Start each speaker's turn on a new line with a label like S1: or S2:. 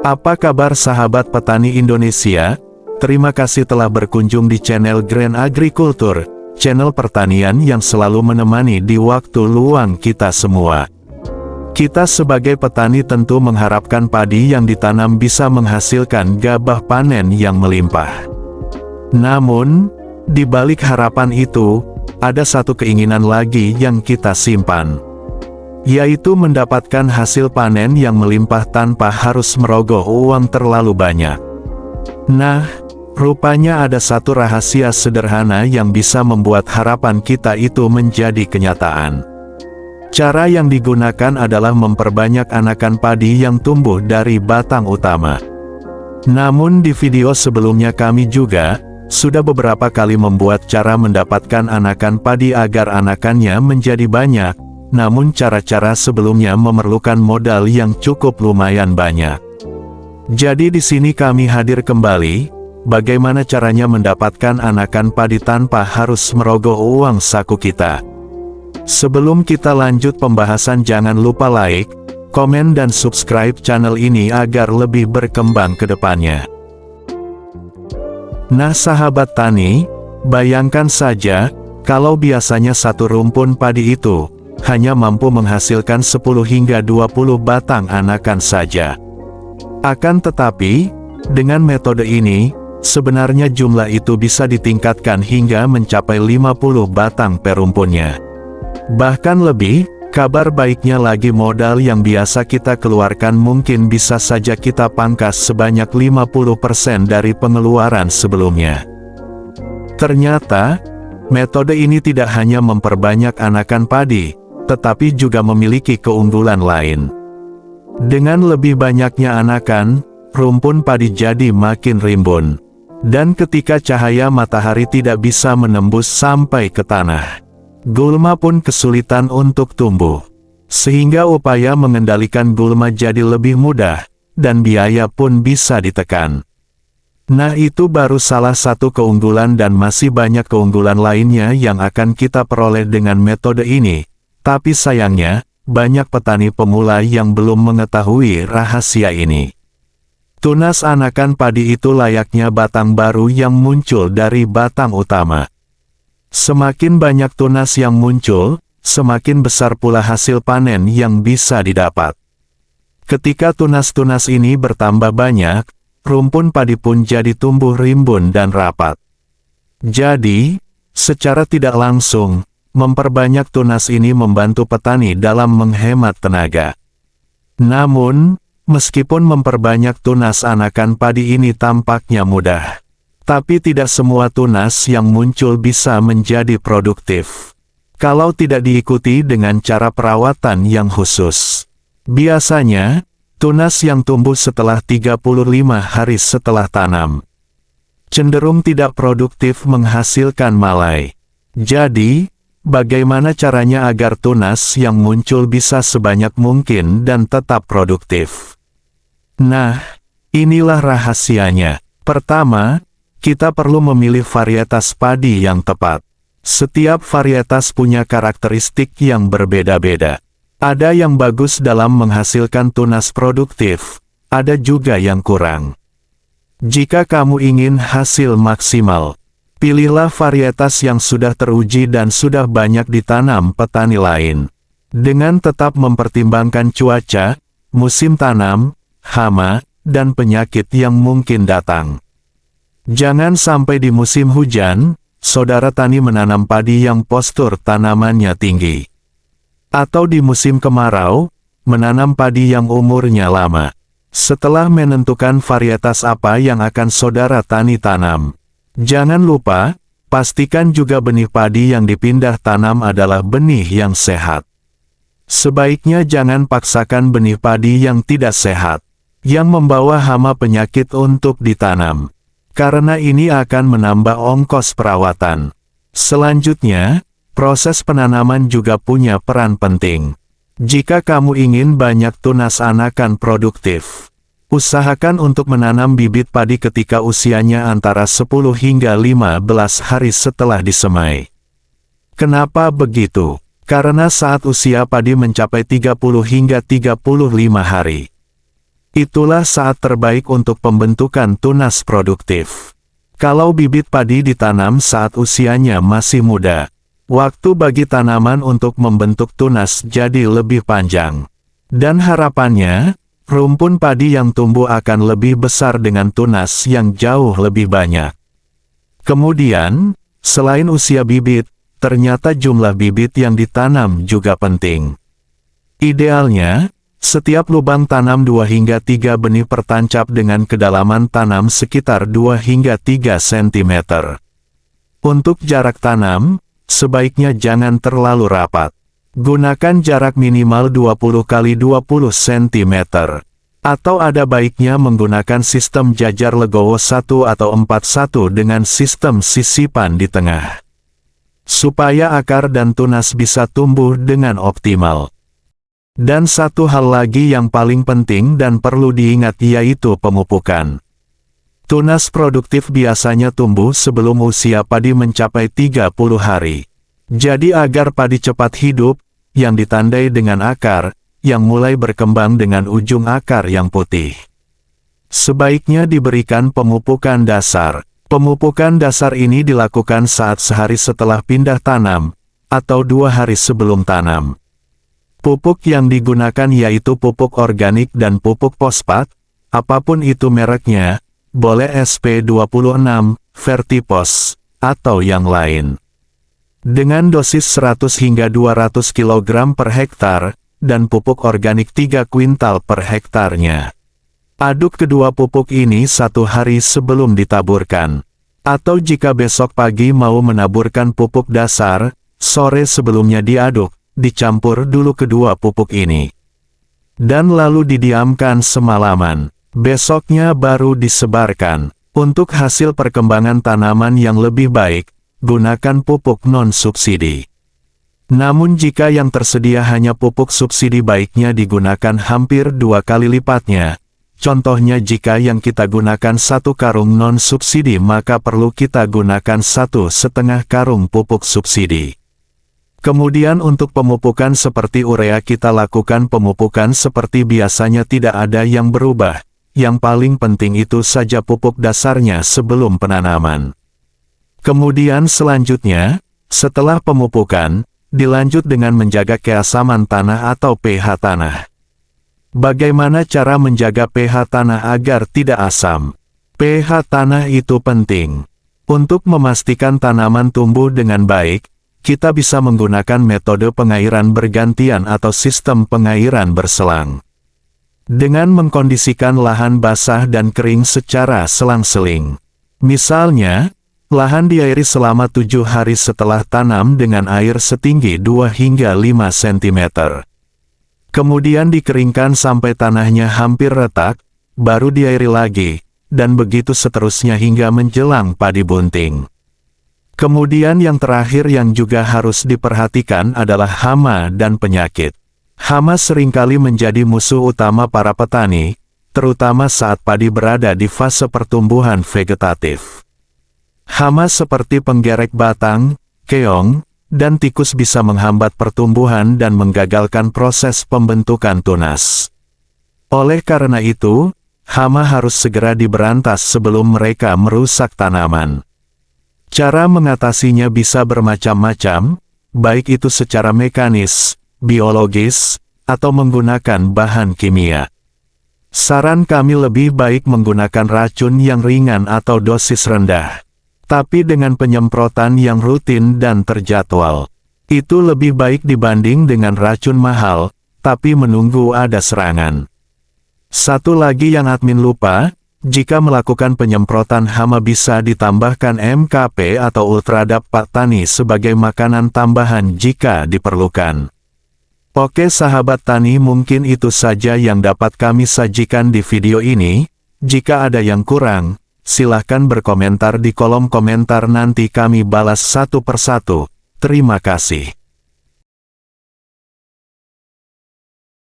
S1: Apa kabar sahabat petani Indonesia? Terima kasih telah berkunjung di channel Grand Agriculture, channel pertanian yang selalu menemani di waktu luang kita semua. Kita sebagai petani tentu mengharapkan padi yang ditanam bisa menghasilkan gabah panen yang melimpah. Namun, di balik harapan itu, ada satu keinginan lagi yang kita simpan, yaitu mendapatkan hasil panen yang melimpah tanpa harus merogoh uang terlalu banyak. Nah, rupanya ada satu rahasia sederhana yang bisa membuat harapan kita itu menjadi kenyataan. Cara yang digunakan adalah memperbanyak anakan padi yang tumbuh dari batang utama. Namun di video sebelumnya kami juga sudah beberapa kali membuat cara mendapatkan anakan padi agar anakannya menjadi banyak. Namun cara-cara sebelumnya memerlukan modal yang cukup lumayan banyak. Jadi di sini kami hadir kembali, bagaimana caranya mendapatkan anakan padi tanpa harus merogoh uang saku kita. Sebelum kita lanjut pembahasan, jangan lupa like, komen dan subscribe channel ini agar lebih berkembang ke depannya. Nah sahabat tani, bayangkan saja, kalau biasanya satu rumpun padi itu hanya mampu menghasilkan 10 hingga 20 batang anakan saja. Akan tetapi, dengan metode ini, sebenarnya jumlah itu bisa ditingkatkan hingga mencapai 50 batang per rumpunnya. Bahkan lebih, kabar baiknya lagi modal yang biasa kita keluarkan mungkin bisa saja kita pangkas sebanyak 50% dari pengeluaran sebelumnya. Ternyata, metode ini tidak hanya memperbanyak anakan padi, tetapi juga memiliki keunggulan lain. Dengan lebih banyaknya anakan, rumpun padi jadi makin rimbun. Dan ketika cahaya matahari tidak bisa menembus sampai ke tanah, gulma pun kesulitan untuk tumbuh. Sehingga upaya mengendalikan gulma jadi lebih mudah, dan biaya pun bisa ditekan. Nah itu baru salah satu keunggulan dan masih banyak keunggulan lainnya yang akan kita peroleh dengan metode ini. Tapi sayangnya, banyak petani pemula yang belum mengetahui rahasia ini. Tunas anakan padi itu layaknya batang baru yang muncul dari batang utama. Semakin banyak tunas yang muncul, semakin besar pula hasil panen yang bisa didapat. Ketika tunas-tunas ini bertambah banyak, rumpun padi pun jadi tumbuh rimbun dan rapat. Jadi, secara tidak langsung, memperbanyak tunas ini membantu petani dalam menghemat tenaga. Namun, meskipun memperbanyak tunas anakan padi ini tampaknya mudah, tapi tidak semua tunas yang muncul bisa menjadi produktif kalau tidak diikuti dengan cara perawatan yang khusus. Biasanya, tunas yang tumbuh setelah 35 hari setelah tanam cenderung tidak produktif menghasilkan malai. Jadi, bagaimana caranya agar tunas yang muncul bisa sebanyak mungkin dan tetap produktif? Nah, inilah rahasianya. Pertama, kita perlu memilih varietas padi yang tepat. Setiap varietas punya karakteristik yang berbeda-beda. Ada yang bagus dalam menghasilkan tunas produktif, ada juga yang kurang. Jika kamu ingin hasil maksimal, pilihlah varietas yang sudah teruji dan sudah banyak ditanam petani lain. Dengan tetap mempertimbangkan cuaca, musim tanam, hama, dan penyakit yang mungkin datang. Jangan sampai di musim hujan, saudara tani menanam padi yang postur tanamannya tinggi. Atau di musim kemarau, menanam padi yang umurnya lama. Setelah menentukan varietas apa yang akan saudara tani tanam, jangan lupa, pastikan juga benih padi yang dipindah tanam adalah benih yang sehat. Sebaiknya jangan paksakan benih padi yang tidak sehat, yang membawa hama penyakit untuk ditanam, karena ini akan menambah ongkos perawatan. Selanjutnya, proses penanaman juga punya peran penting. Jika kamu ingin banyak tunas anakan produktif, usahakan untuk menanam bibit padi ketika usianya antara 10 hingga 15 hari setelah disemai. Kenapa begitu? Karena saat usia padi mencapai 30 hingga 35 hari, Itulah saat terbaik untuk pembentukan tunas produktif. Kalau bibit padi ditanam saat usianya masih muda, waktu bagi tanaman untuk membentuk tunas jadi lebih panjang. Dan harapannya, rumpun padi yang tumbuh akan lebih besar dengan tunas yang jauh lebih banyak. Kemudian, selain usia bibit, ternyata jumlah bibit yang ditanam juga penting. Idealnya, setiap lubang tanam 2 hingga 3 benih pertancap dengan kedalaman tanam sekitar 2 hingga 3 cm. Untuk jarak tanam, sebaiknya jangan terlalu rapat. Gunakan jarak minimal 20 x 20 cm. Atau ada baiknya menggunakan sistem jajar legowo 1 atau 4-1 dengan sistem sisipan di tengah. Supaya akar dan tunas bisa tumbuh dengan optimal. Dan satu hal lagi yang paling penting dan perlu diingat yaitu pemupukan. Tunas produktif biasanya tumbuh sebelum usia padi mencapai 30 hari. Jadi agar padi cepat hidup, yang ditandai dengan akar, yang mulai berkembang dengan ujung akar yang putih. Sebaiknya diberikan pemupukan dasar. Pemupukan dasar ini dilakukan saat sehari setelah pindah tanam, atau 2 hari sebelum tanam. Pupuk yang digunakan yaitu pupuk organik dan pupuk fosfat, apapun itu mereknya, boleh SP26, Vertipos, atau yang lain. Dengan dosis 100 hingga 200 kg per hektar, dan pupuk organik 3 kuintal per hektarnya. Aduk kedua pupuk ini 1 hari sebelum ditaburkan. Atau jika besok pagi mau menaburkan pupuk dasar, sore sebelumnya diaduk. Dicampur dulu kedua pupuk ini. Dan lalu didiamkan semalaman. Besoknya baru disebarkan. Untuk hasil perkembangan tanaman yang lebih baik, gunakan pupuk non-subsidi. Namun jika yang tersedia hanya pupuk subsidi baiknya digunakan hampir 2 kali lipatnya. Contohnya jika yang kita gunakan 1 karung non-subsidi maka perlu kita gunakan 1,5 karung pupuk subsidi. Kemudian untuk pemupukan seperti urea kita lakukan pemupukan seperti biasanya tidak ada yang berubah. Yang paling penting itu saja pupuk dasarnya sebelum penanaman. Kemudian selanjutnya, setelah pemupukan, dilanjut dengan menjaga keasaman tanah atau pH tanah. Bagaimana cara menjaga pH tanah agar tidak asam? pH tanah itu penting. Untuk memastikan tanaman tumbuh dengan baik, kita bisa menggunakan metode pengairan bergantian atau sistem pengairan berselang. Dengan mengkondisikan lahan basah dan kering secara selang-seling. Misalnya, lahan diairi selama 7 hari setelah tanam dengan air setinggi 2 hingga 5 cm. Kemudian dikeringkan sampai tanahnya hampir retak, baru diairi lagi, dan begitu seterusnya hingga menjelang padi bunting. Kemudian yang terakhir yang juga harus diperhatikan adalah hama dan penyakit. Hama seringkali menjadi musuh utama para petani, terutama saat padi berada di fase pertumbuhan vegetatif. Hama seperti penggerek batang, keong, dan tikus bisa menghambat pertumbuhan dan menggagalkan proses pembentukan tunas. Oleh karena itu, hama harus segera diberantas sebelum mereka merusak tanaman. Cara mengatasinya bisa bermacam-macam, baik itu secara mekanis, biologis, atau menggunakan bahan kimia. Saran kami lebih baik menggunakan racun yang ringan atau dosis rendah. Tapi dengan penyemprotan yang rutin dan terjadwal. Itu lebih baik dibanding dengan racun mahal, tapi menunggu ada serangan. Satu lagi yang admin lupa, jika melakukan penyemprotan hama bisa ditambahkan MKP atau Ultradap Pak Tani sebagai makanan tambahan jika diperlukan. Oke sahabat tani, mungkin itu saja yang dapat kami sajikan di video ini. Jika ada yang kurang, silahkan berkomentar di kolom komentar, nanti kami balas satu persatu. Terima kasih.